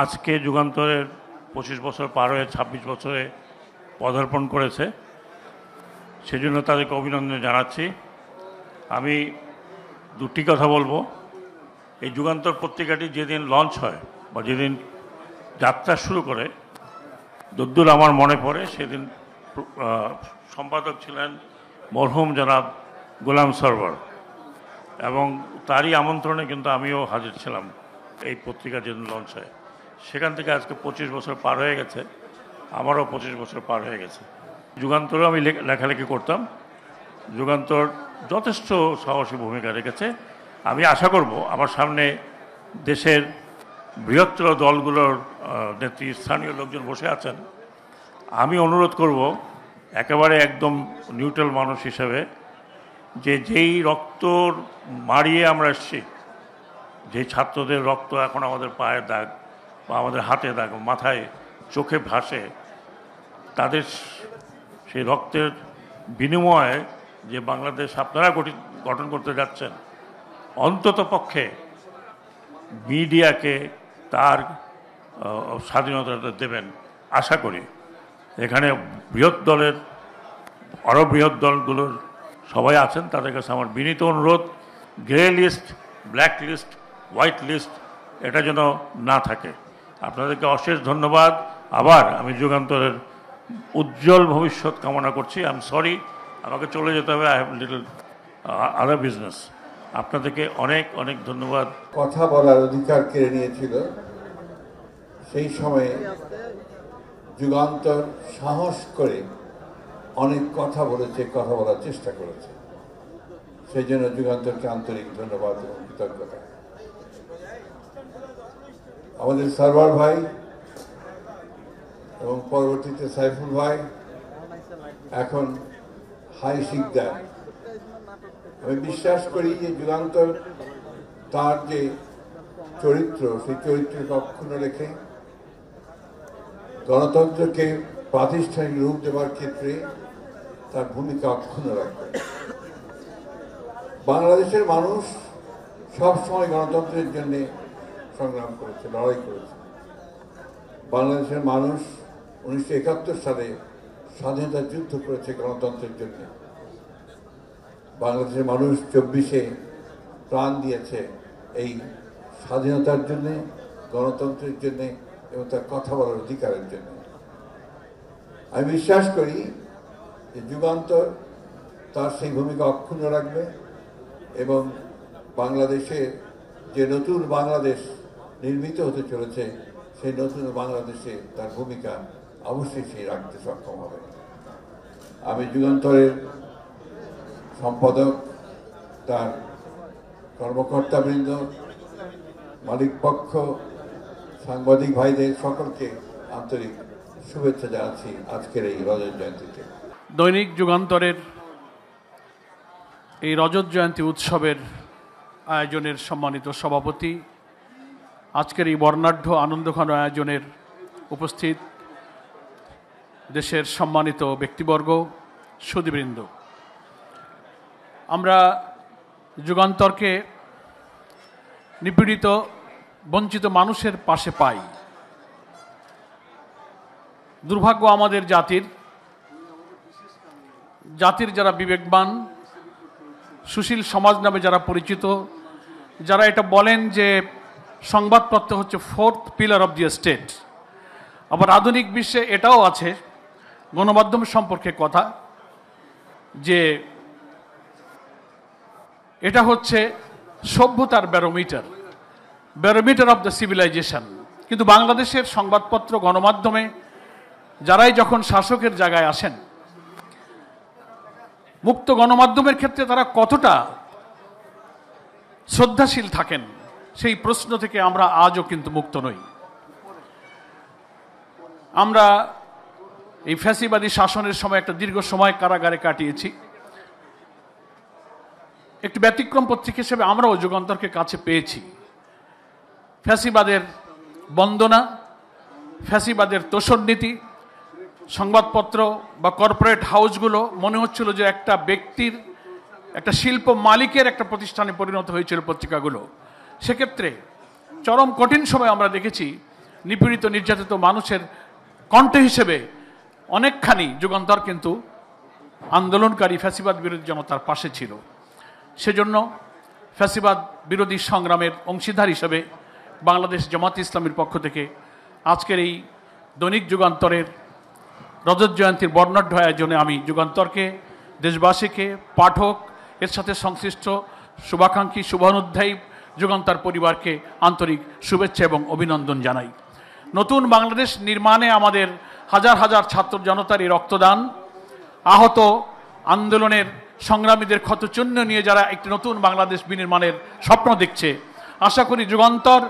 আজকে যুগান্তরের 25 বছর পার হয়ে 26 বছরে পদার্পণ করেছে, সেজন্য তাদেরকে অভিনন্দন জানাচ্ছি। আমি দুটি কথা বলবো। এই যুগান্তর পত্রিকাটি যেদিন লঞ্চ হয় বা যেদিন যাত্রা শুরু করে, যদ্দূর আমার মনে পড়ে সেদিন সম্পাদক ছিলেন মরহুম জনাব গোলাম সরওয়ার, এবং তারই আমন্ত্রণে কিন্তু আমিও হাজির ছিলাম এই পত্রিকা যেদিন লঞ্চ হয়। সেখান থেকে আজকে 25 বছর পার হয়ে গেছে, আমারও 25 বছর পার হয়ে গেছে। যুগান্তরেও আমি লেখালেখি করতাম। যুগান্তর যথেষ্ট সাহসী ভূমিকা রেখেছে। আমি আশা করব আমার সামনে দেশের বৃহত্তর দলগুলোর নেতৃস্থানীয় লোকজন বসে আছেন। আমি অনুরোধ করব একেবারে একদম নিউট্রাল মানুষ হিসেবে, যেই রক্ত মারিয়ে আমরা এসছি, যে ছাত্রদের রক্ত এখন আমাদের পায়ের দাগ বা আমাদের হাতে দাগ, মাথায় চোখে ভাসে, তাদের সেই রক্তের বিনিময়ে যে বাংলাদেশ আপনারা গঠন করতে যাচ্ছেন, অন্তত পক্ষে মিডিয়াকে তার স্বাধীনতা দেবেন আশা করি। এখানে বৃহৎ দলের, আরও বৃহৎ দলগুলোর সবাই আছেন, তাদের কাছে আমার বিনীত অনুরোধ, grey list, black list, white list এটা যেন না থাকে। আপনাদেরকে অশেষ ধন্যবাদ। আবার আমি যুগান্তরের উজ্জ্বল ভবিষ্যৎ কামনা করছি। আই এম সরি, আমাকে চলে যেতে হবে, I have little other business. আপনাদেরকে অনেক অনেক ধন্যবাদ। কথা বলার অধিকার কেড়ে নিয়েছিল, সেই সময়ে যুগান্তর সাহস করে অনেক কথা বলেছে, কথা বলার চেষ্টা করেছে। সেই জন্য যুগান্তরকে আন্তরিক ধন্যবাদ এবং কৃতজ্ঞতা। আমাদের সরওয়ার ভাই এবং পরবর্তীতে সাইফুল ভাই, এখন হাই শিকদার, আমি বিশ্বাস করি যে যুগান্তর তার যে চরিত্র, সেই চরিত্রকে অক্ষুণ্ণ রেখে গণতন্ত্রকে প্রাতিষ্ঠানিক রূপ দেওয়ার ক্ষেত্রে তার ভূমিকা অক্ষুণ্ণ রাখবে। বাংলাদেশের মানুষ সবসময় গণতন্ত্রের জন্য সংগ্রাম করেছে, লড়াই করেছে। বাংলাদেশের মানুষ 1971 সালে স্বাধীনতা যুদ্ধ করেছে গণতন্ত্রের জন্য। বাংলাদেশের মানুষ 24-এ প্রাণ দিয়েছে এই স্বাধীনতার জন্য, গণতন্ত্রের জন্য এবং তার কথা বলার অধিকারের জন্য। আমি বিশ্বাস করি যে যুগান্তর তার সেই ভূমিকা অক্ষুণ্ণ রাখবে এবং বাংলাদেশের যে নতুন বাংলাদেশ নির্মিত হতে চলেছে, সেই নতুন বাংলাদেশে তার ভূমিকা অবশ্যই সেই রাখতে সক্ষম হবে। আমি যুগান্তরের সম্পাদক, তার কর্মকর্তাবৃন্দ, মালিক পক্ষ, সাংবাদিক ভাইদের সকলকে আন্তরিক শুভেচ্ছা জানাচ্ছি আজকের এই রজত জয়ন্তীতে। দৈনিক যুগান্তরের এই রজত জয়ন্তী উৎসবের আয়োজনের সম্মানিত সভাপতি, আজকের এই বর্ণাঢ্য আনন্দঘন আয়োজনের উপস্থিত দেশের সম্মানিত ব্যক্তিবর্গ, সুধীবৃন্দ, আমরা যুগান্তরকে নিপীড়িত বঞ্চিত মানুষের পাশে পাই। দুর্ভাগ্য আমাদের জাতির যারা বিবেকবান, সুশীল সমাজ নামে যারা পরিচিত, যারা এটা বলেন যে সংবাদপত্র হচ্ছে 4th pillar of the state. আবার আধুনিক বিশ্বে এটাও আছে গণমাধ্যম সম্পর্কে কথা, যে এটা হচ্ছে সভ্যতার ব্যারোমিটার অফ দ্য সিভিলাইজেশন। কিন্তু বাংলাদেশের সংবাদপত্র, গণমাধ্যমে যারাই যখন শাসকের জায়গায় আসেন, মুক্ত গণমাধ্যমের ক্ষেত্রে তারা কতটা শ্রদ্ধাশীল থাকেন, সেই প্রশ্ন থেকে আমরা আজও কিন্তু মুক্ত নই। আমরা এই ফ্যাসিবাদী শাসনের সময় একটা দীর্ঘ সময় কারাগারে কাটিয়েছি। একটি ব্যতিক্রম পত্রিকা হিসেবে আমরাও যুগান্তরকে কাছে পেয়েছি। ফ্যাসিবাদের বন্দনা, ফ্যাসিবাদের তোষণ নীতি, সংবাদপত্র বা কর্পোরেট হাউসগুলো মনে হচ্ছিল যে একটা ব্যক্তির, একটা শিল্প মালিকের একটা প্রতিষ্ঠানে পরিণত হয়েছিল পত্রিকাগুলো। সেক্ষেত্রে চরম কঠিন সময় আমরা দেখেছি নিপীড়িত নির্যাতিত মানুষের কণ্ঠ হিসেবে অনেকখানি যুগান্তর কিন্তু আন্দোলনকারী ফ্যাসিবাদ বিরোধী জনতার পাশে ছিল। সেজন্য ফ্যাসিবাদ বিরোধী সংগ্রামের অংশীদার হিসেবে বাংলাদেশ জামাত ইসলামীর পক্ষ থেকে আজকের এই দৈনিক যুগান্তরের রজত জয়ন্তীর বর্ণাঢ্য আয়োজনে আমি যুগান্তরকে, দেশবাসীকে, পাঠক, এর সাথে সংশ্লিষ্ট শুভাকাঙ্ক্ষী, শুভানুধ্যায়ী যুগান্তর পরিবারকে আন্তরিক শুভেচ্ছা এবং অভিনন্দন জানাই। নতুন বাংলাদেশ নির্মাণে আমাদের হাজার হাজার ছাত্র জনতার এই রক্তদান, আহত আন্দোলনের সংগ্রামীদের ক্ষতচিহ্ন নিয়ে যারা একটি নতুন বাংলাদেশ বিনির্মাণের স্বপ্ন দেখছে, আশা করি যুগান্তর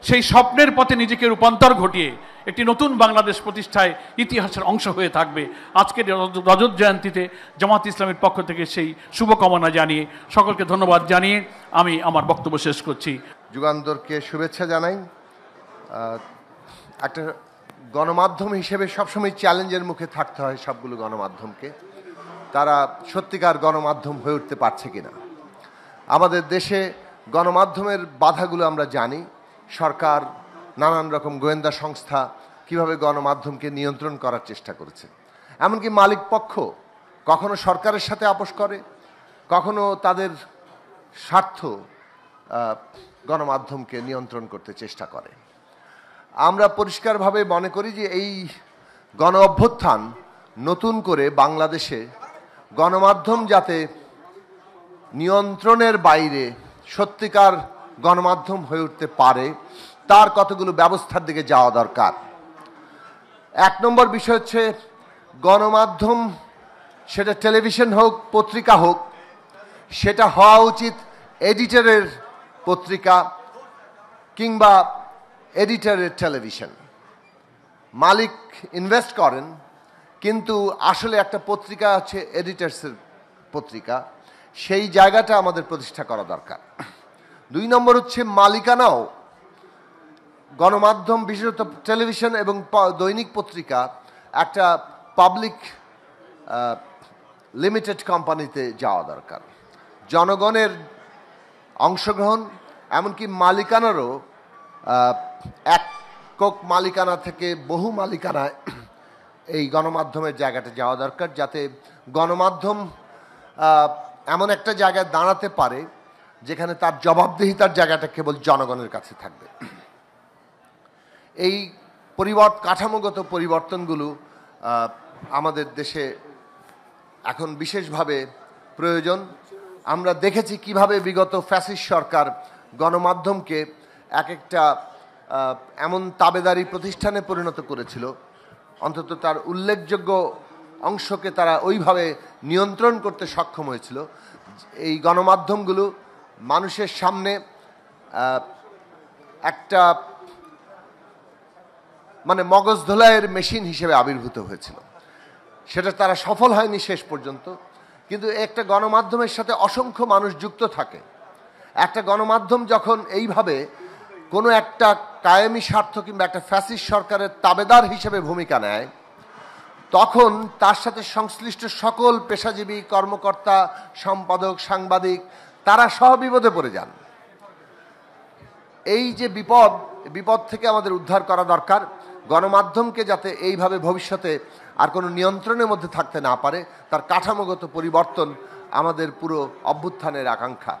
সেই স্বপ্নের পথে নিজেকে রূপান্তর ঘটিয়ে একটি নতুন বাংলাদেশ প্রতিষ্ঠায় ইতিহাসের অংশ হয়ে থাকবে। আজকের রজত জয়ন্তীতে জামাত ইসলামের পক্ষ থেকে সেই শুভকামনা জানিয়ে সকলকে ধন্যবাদ জানিয়ে আমি আমার বক্তব্য শেষ করছি। যুগান্তরকে শুভেচ্ছা জানাই। একটা গণমাধ্যম হিসেবে সবসময় চ্যালেঞ্জের মুখে থাকতে হয় সবগুলো গণমাধ্যমকে, তারা সত্যিকার গণমাধ্যম হয়ে উঠতে পারছে কিনা। আমাদের দেশে গণমাধ্যমের বাধাগুলো আমরা জানি। সরকার, নানান রকম গোয়েন্দা সংস্থা কিভাবে গণমাধ্যমকে নিয়ন্ত্রণ করার চেষ্টা করেছে। এমনকি মালিক পক্ষ কখনো সরকারের সাথে আপোষ করে, কখনো তাদের স্বার্থ গণমাধ্যমকে নিয়ন্ত্রণ করতে চেষ্টা করে। আমরা পরিষ্কারভাবে মনে করি যে এই গণ অভ্যুত্থান নতুন করে বাংলাদেশে গণমাধ্যম যাতে নিয়ন্ত্রণের বাইরে সত্যিকার গণমাধ্যম হয়ে উঠতে পারে, তার কতগুলো ব্যবস্থার দিকে যাওয়া দরকার। এক নম্বর বিষয় হচ্ছে গণমাধ্যম, সেটা টেলিভিশন হোক, পত্রিকা হোক, সেটা হওয়া উচিত এডিটরের পত্রিকা কিংবা এডিটরের টেলিভিশন। মালিক ইনভেস্ট করেন, কিন্তু আসলে একটা পত্রিকা হচ্ছে এডিটরসের পত্রিকা, সেই জায়গাটা আমাদের প্রতিষ্ঠা করা দরকার। দুই নম্বর হচ্ছে মালিকানাও গণমাধ্যম, বিশেষত টেলিভিশন এবং দৈনিক পত্রিকা একটা পাবলিক লিমিটেড কোম্পানিতে যাওয়া দরকার। জনগণের অংশগ্রহণ, এমনকি মালিকানারও একক মালিকানা থেকে বহু মালিকানায় এই গণমাধ্যমের জায়গাটা যাওয়া দরকার, যাতে গণমাধ্যম এমন একটা জায়গায় দাঁড়াতে পারে যেখানে তার জবাবদিহিতার জায়গাটা কেবল জনগণের কাছে থাকবে। এই কাঠামোগত পরিবর্তনগুলো আমাদের দেশে এখন বিশেষভাবে প্রয়োজন। আমরা দেখেছি কিভাবে বিগত ফ্যাসিস্ট সরকার গণমাধ্যমকে এক একটা এমন তাবেদারি প্রতিষ্ঠানে পরিণত করেছিল, অন্তত তার উল্লেখযোগ্য অংশকে তারা ওইভাবে নিয়ন্ত্রণ করতে সক্ষম হয়েছিল। এই গণমাধ্যমগুলো মানুষের সামনে একটা মগজ ধোলাইয়ের মেশিন হিসেবে আবির্ভূত হয়েছিল। সেটা তারা সফল হয়নি শেষ পর্যন্ত, কিন্তু একটা গণমাধ্যমের সাথে অসংখ্য মানুষ যুক্ত থাকে। একটা গণমাধ্যম যখন এইভাবে কোনো একটা কায়েমি স্বার্থ কিংবা একটা ফ্যাসিস্ট সরকারের তাবেদার হিসেবে ভূমিকা নেয়, তখন তার সাথে সংশ্লিষ্ট সকল পেশাজীবী কর্মকর্তা, সম্পাদক, সাংবাদিক তারা সহ বিপদে পড়ে যান। এই যে বিপদ থেকে আমাদের উদ্ধার করা দরকার। গণমাধ্যমকে যাতে এইভাবে ভবিষ্যতে আর কোনো নিয়ন্ত্রণের মধ্যে থাকতে না পারে, তার কাঠামোগত পরিবর্তন আমাদের পুরো অভ্যুত্থানের আকাঙ্ক্ষা।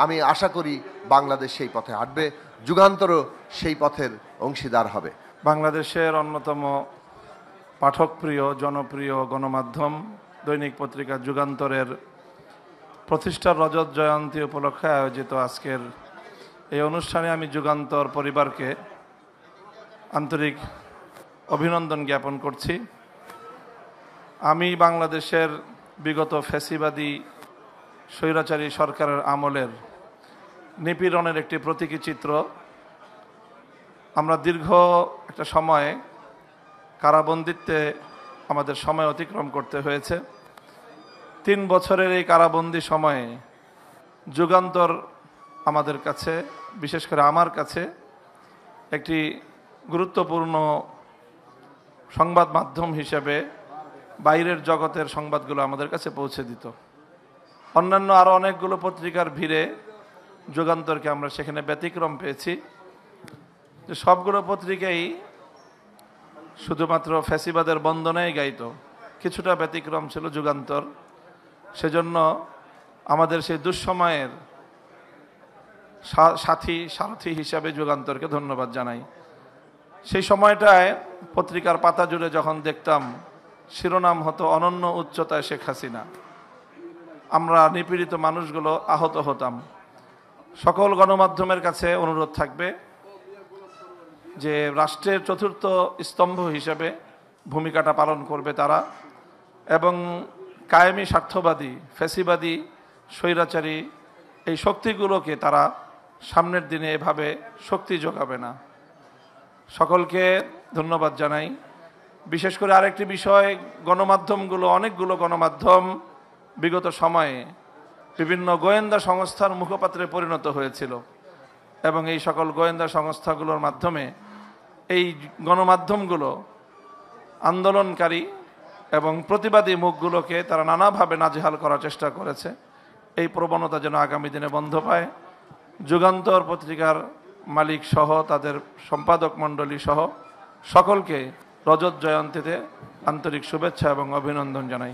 আমি আশা করি বাংলাদেশ সেই পথে হাঁটবে, যুগান্তরও সেই পথের অংশীদার হবে। বাংলাদেশের অন্যতম পাঠকপ্রিয়, জনপ্রিয় গণমাধ্যম দৈনিক পত্রিকা যুগান্তরের প্রতিষ্ঠার রজত জয়ন্তী উপলক্ষে আয়োজিত আজকের এই অনুষ্ঠানে আমি যুগান্তর পরিবারকে আন্তরিক অভিনন্দন জ্ঞাপন করছি। আমি বাংলাদেশের বিগত ফ্যাসিবাদী স্বৈরাচারী সরকারের আমলের নিপীড়নের একটি প্রতীকী চিত্র। আমরা দীর্ঘ একটা সময়ে কারাবন্দিত্বে আমাদের সময় অতিক্রম করতে হয়েছে। 3 বছরের এই কারাবন্দি সময়ে যুগান্তর আমাদের কাছে, বিশেষ করে আমার কাছে, একটি গুরুত্বপূর্ণ সংবাদ মাধ্যম হিসেবে বাইরের জগতের সংবাদগুলো আমাদের কাছে পৌঁছে দিত। অন্যান্য আরও অনেকগুলো পত্রিকার ভিড়ে যুগান্তরকে আমরা সেখানে ব্যতিক্রম পেয়েছি। যে সবগুলো পত্রিকাই শুধুমাত্র ফ্যাসিবাদের বন্দনাই গাইতো, কিছুটা ব্যতিক্রম ছিল যুগান্তর। সেজন্য আমাদের সেই দুঃসময়ের সারথি হিসাবে যুগান্তরকে ধন্যবাদ জানাই। সেই সময়টায় পত্রিকার পাতা জুড়ে যখন দেখতাম শিরোনাম হতো অনন্য উচ্চতায় শেখ হাসিনা, আমরা নিপীড়িত মানুষগুলো আহত হতাম। সকল গণমাধ্যমের কাছে অনুরোধ থাকবে যে রাষ্ট্রের চতুর্থ স্তম্ভ হিসেবে ভূমিকাটা পালন করবে তারা, এবং কায়েমি স্বার্থবাদী ফ্যাসিবাদী স্বৈরাচারী এই শক্তিগুলোকে তারা সামনের দিনে এভাবে শক্তি যোগাবে না। সকলকে ধন্যবাদ জানাই। বিশেষ করে আরেকটি বিষয়, গণমাধ্যমগুলো, অনেকগুলো গণমাধ্যম বিগত সময়ে বিভিন্ন গোয়েন্দা সংস্থার মুখপাত্রে পরিণত হয়েছিল, এবং এই সকল গোয়েন্দা সংস্থাগুলোর মাধ্যমে এই গণমাধ্যমগুলো আন্দোলনকারী এবং প্রতিবাদী মুখগুলোকে তারা নানাভাবে নাজেহাল করার চেষ্টা করেছে। এই প্রবণতা যেন আগামী দিনে বন্ধ পায়। যুগান্তর পত্রিকার মালিক সহ তাদের সম্পাদক মণ্ডলী সহ সকলকে রজত জয়ন্তীতে আন্তরিক শুভেচ্ছা এবং অভিনন্দন জানাই।